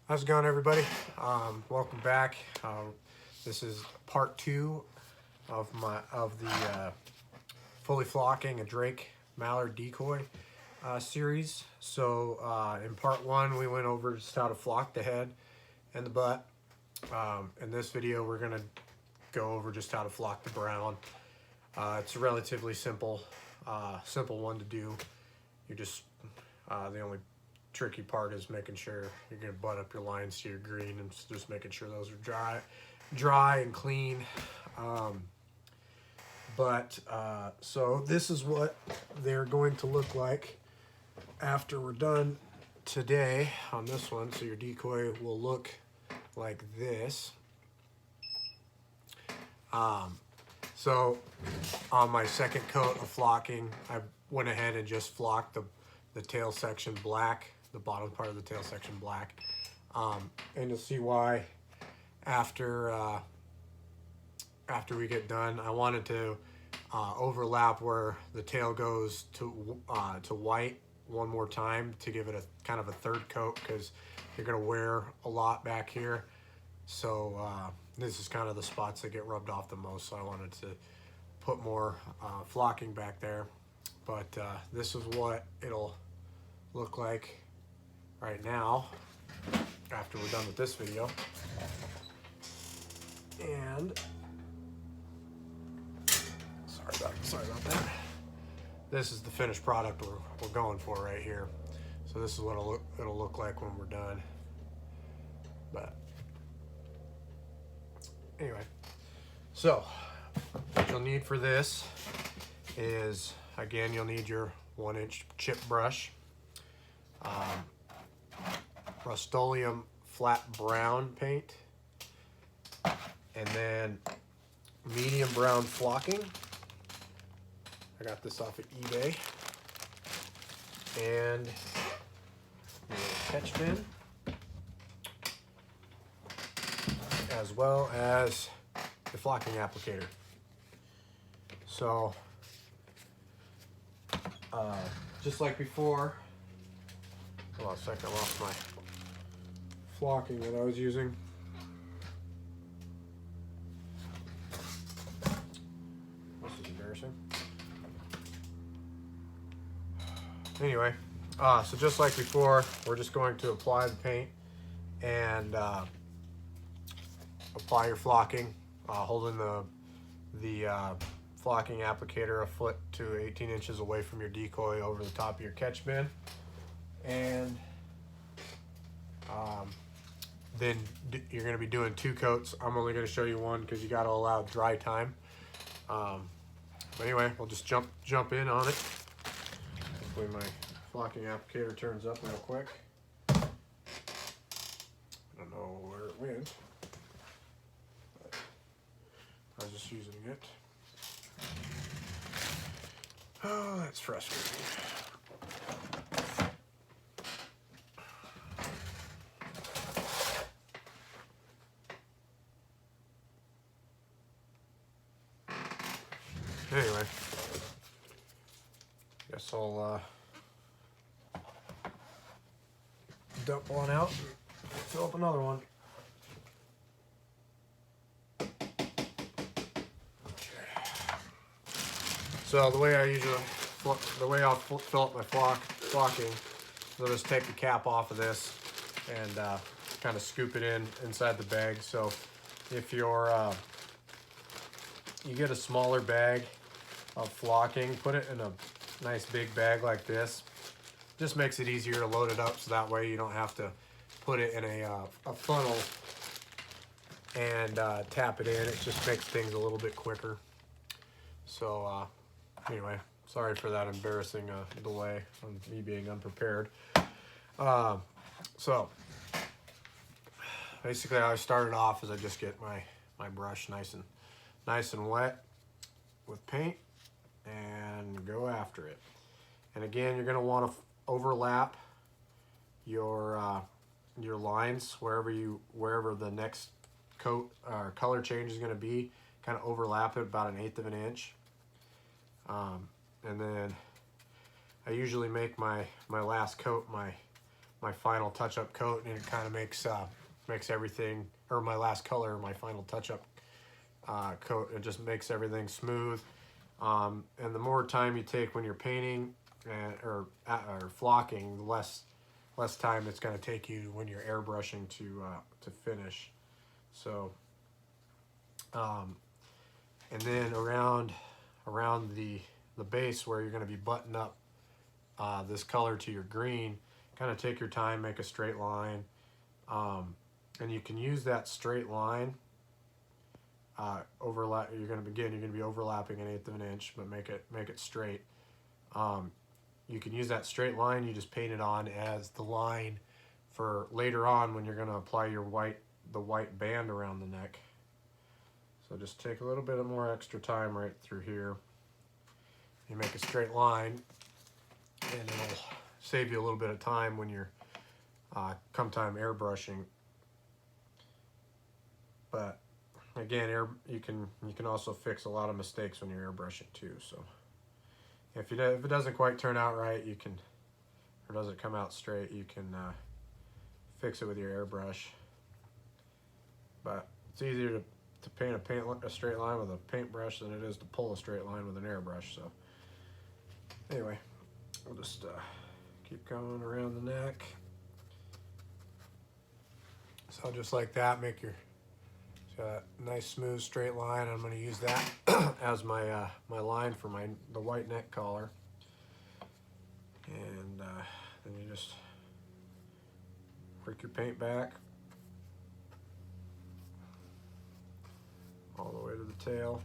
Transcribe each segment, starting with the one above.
How's it going, everybody? Welcome back. This is part two of the fully flocking a Drake Mallard decoy series. So in part one, we went over just how to flock the head and the butt. In this video, we're gonna go over just how to flock the brown. It's a relatively simple one to do. You're just the only tricky part is making sure you're going to butt up your lines to your green and just making sure those are dry and clean. So this is what they're going to look like after we're done today on this one. So your decoy will look like this. So on my second coat of flocking, I went ahead and just flocked the tail section black, the bottom part of the tail section black. And you'll see why after we get done. I wanted to overlap where the tail goes to white one more time to give it a kind of a third coat, because you're going to wear a lot back here. So this is kind of the spots that get rubbed off the most, so I wanted to put more flocking back there. But this is what it'll look like right now after we're done with this video. And sorry about that. This is the finished product we're going for right here. So this is what it'll look like when we're done. But anyway, so what you'll need for this is, again, you'll need your 1-inch chip brush, Rust-Oleum flat brown paint, and then medium brown flocking. I got this off of eBay. And your catch bin, as well as the flocking applicator. So just like before, hold on a second, I lost my flocking that I was using. This is embarrassing. Anyway, so just like before, we're just going to apply the paint and apply your flocking, holding the flocking applicator a foot to 18 inches away from your decoy over the top of your catch bin. And then you're going to be doing 2 coats. I'm only going to show you one because you got to allow dry time. But anyway, we'll just jump in on it. Hopefully my flocking applicator turns up real quick. I don't know where it went, but I was just using it. Oh, that's frustrating. Anyway, guess I'll dump one out and fill up another one. So the way I'll fill up my flocking, I'll just take the cap off of this and kind of scoop it inside the bag. So if you get a smaller bag of flocking, put it in a nice big bag like this. Just makes it easier to load it up, so that way you don't have to put it in a funnel and tap it in. It just makes things a little bit quicker. So anyway, sorry for that embarrassing delay on me being unprepared. So basically how I started off is I just get my brush nice and wet with paint and go after it. And again, you're going to want to overlap your lines wherever the next coat or color change is going to be. Kind of overlap it about 1/8 of an inch. And then I usually make my last coat my my final touch-up coat, and it kind of makes everything, or my last color, my final touch-up coat, it just makes everything smooth. And the more time you take when you're painting or flocking, the less time it's going to take you when you're airbrushing to finish. So, and then around the base where you're going to be buttoning up this color to your green, kind of take your time, make a straight line, and you can use that straight line. Overlap. You're going to be overlapping 1/8 of an inch, but make it straight. You can use that straight line. You just paint it on as the line for later on when you're going to apply the white band around the neck. So just take a little bit more extra time right through here. You make a straight line, and it'll save you a little bit of time when you're come time airbrushing. But again, you can also fix a lot of mistakes when you're airbrushing too. So if it doesn't quite turn out right, or doesn't come out straight, you can fix it with your airbrush. But it's easier to paint a straight line with a paintbrush than it is to pull a straight line with an airbrush. So anyway, we'll just keep going around the neck. So just like that, make your nice smooth straight line. I'm going to use that as my my line for the white neck collar, and then you just work your paint back all the way to the tail.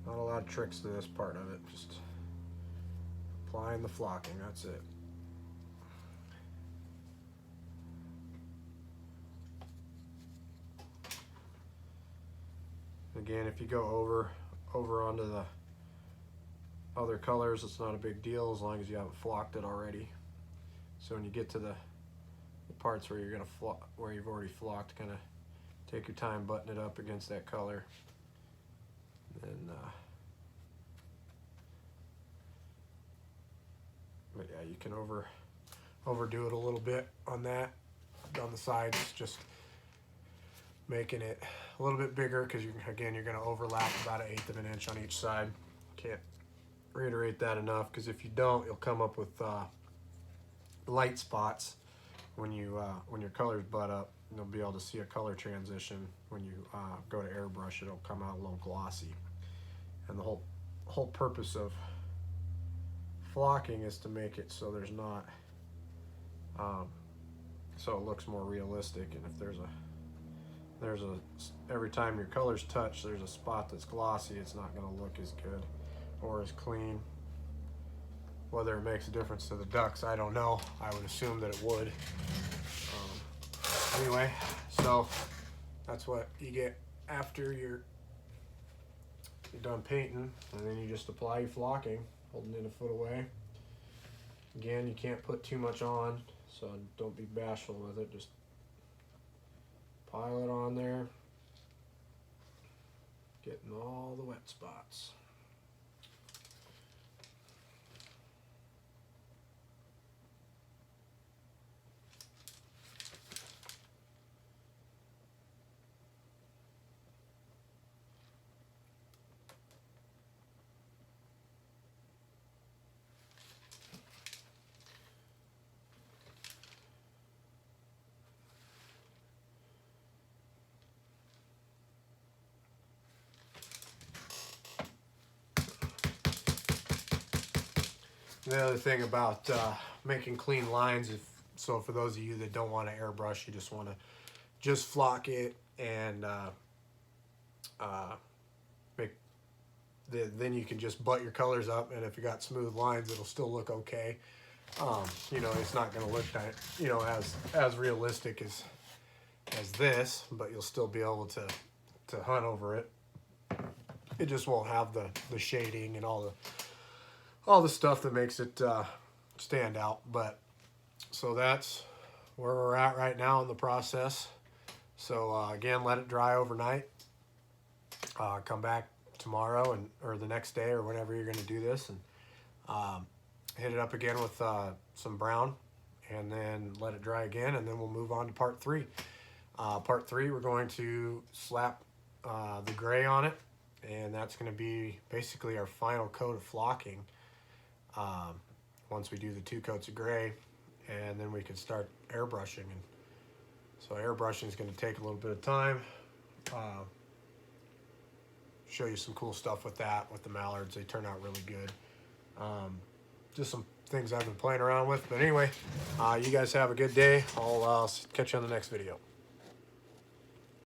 Not a lot of tricks to this part of it, just applying the flocking, that's it. Again, if you go over onto the other colors, it's not a big deal as long as you haven't flocked it already. So when you get to the parts where where you've already flocked, kind of take your time, button it up against that color. And but yeah, you can overdo it a little bit on the sides, just making it a little bit bigger, because you're going to overlap about 1/8 of an inch on each side. Can't reiterate that enough, because if you don't, you'll come up with light spots when your colors butt up. And you'll be able to see a color transition when you go to airbrush. It'll come out a little glossy. And the whole purpose of flocking is to make it so there's not so it looks more realistic. And if there's a every time your colors touch, there's a spot that's glossy, it's not going to look as good or as clean. Whether it makes a difference to the ducks, I don't know. I would assume that it would. Anyway, so that's what you get after you're done painting, and then you just apply your flocking, holding it 1 foot away. Again, you can't put too much on, so don't be bashful with it. Just pile it on there, getting all the wet spots. The other thing about making clean lines, so for those of you that don't want to airbrush, you just want to flock it, and then you can just butt your colors up, and if you got smooth lines, it'll still look okay. You know, it's not going to look that, you know, as realistic as this, but you'll still be able to hunt over it. It just won't have the shading and all the stuff that makes it stand out. But so that's where we're at right now in the process. So again, let it dry overnight. Come back tomorrow or the next day or whenever you're going to do this, and hit it up again with some brown, and then let it dry again, and then we'll move on to part 3. Part 3, we're going to slap the gray on it, and that's going to be basically our final coat of flocking. Once we do the 2 coats of gray, and then we can start airbrushing. And so airbrushing is going to take a little bit of time. Show you some cool stuff with that, with the mallards. They turn out really good. Just some things I've been playing around with. But anyway, you guys have a good day. I'll catch you on the next video.